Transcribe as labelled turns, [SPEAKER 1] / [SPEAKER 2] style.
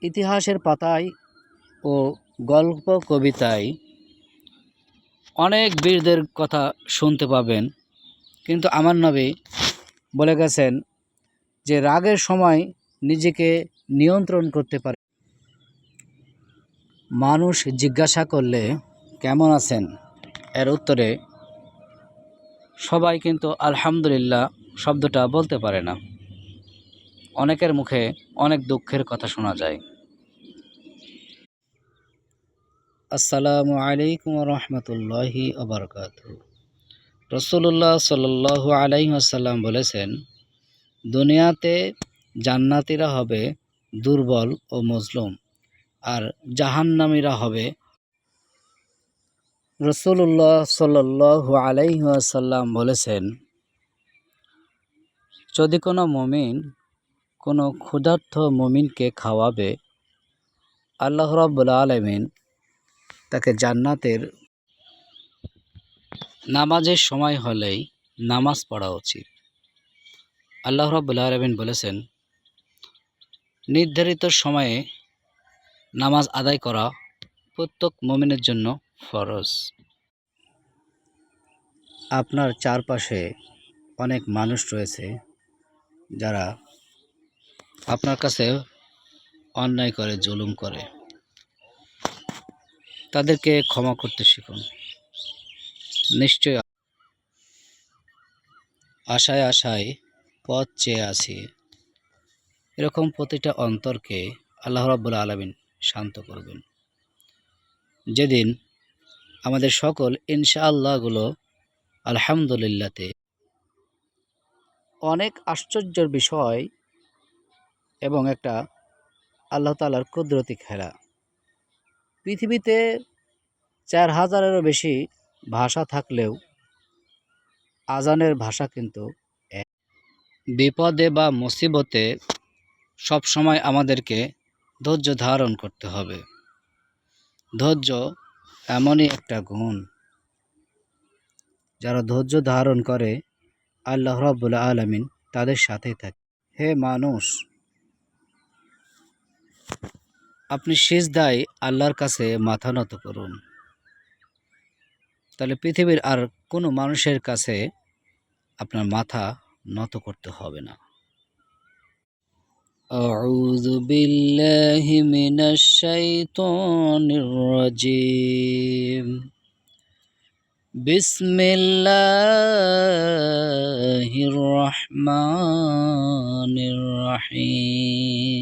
[SPEAKER 1] ইতিহাসের পাতায় ও গল্প কবিতায় অনেক বীরদের কথা শুনতে পাবেন, কিন্তু আমার নবী বলে গেছেন যে রাগের সময় নিজেকে নিয়ন্ত্রণ করতে পারে। মানুষ জিজ্ঞাসা করলে কেমন আছেন এর উত্তরে সবাই কিন্তু আলহামদুলিল্লাহ শব্দটা বলতে পারে না। অনেকের মুখে অনেক দুঃখের কথা শোনা যায়। আসসালামু আলাইকুম রহমতুল্লাহি আবরকাতুহু। রাসূলুল্লাহ সাল্লাল্লাহু আলাইহি ওয়াসাল্লাম বলেছেন, দুনিয়াতে জান্নাতীরা হবে দুর্বল ও মজলুম, আর জাহান্নামীরা হবে। রাসূলুল্লাহ সাল্লাল্লাহু আলাইহি ওয়াসাল্লাম বলেছেন, যদি কোনো মুমিন কোনো ক্ষুধার্ত মুমিনকে খাওয়াবে, আল্লাহ রাব্বুল আলামিন তাকে জান্নাতের নামাজের সময় হলেই নামাজ পড়া উচিত। আল্লাহ রাব্বুল আলামিন বলেছেন, নির্ধারিত সময়ে নামাজ আদায় করা প্রত্যেক মুমিনের জন্য ফরজ। আপনার চারপাশে অনেক মানুষ রয়েছে যারা আপনার কাছে অন্যায় করে, জুলুম করে। তাদেরকে ক্ষমা করতে শিখুন। নিশ্চয় আশায় আশায় পথ চেয়ে আছি, এরকম প্রতিটা অন্তরকে আল্লাহ রাব্বুল আলামিন শান্ত করবেন। যেদিন আমাদের সকল ইনশাআল্লাহগুলো আলহামদুলিল্লাহতে। অনেক আশ্চর্যের বিষয় এবং একটা আল্লাহ তাআলার কুদরতি খেলা। পৃথিবীতে 4000-এরও বেশি ভাষা থাকলেও আজানের ভাষা কিন্তু এক। বিপদে বা মুসিবতে সবসময় আমাদেরকে ধৈর্য ধারণ করতে হবে। ধৈর্য এমনই একটা গুণ, যারা ধৈর্য ধারণ করে আল্লাহ রাব্বুল আলামিন তাদের সাথেই থাকে। হে মানুষ, আপনি সিজদায় আল্লাহর কাছে মাথা নত করুন, তাহলে পৃথিবীর আর কোনো মানুষের কাছে আপনার মাথা নত করতে হবে না। আউযু বিল্লাহি মিনাশ শাইতানির রাজীম। বিসমিল্লাহির রহমানির রহিম।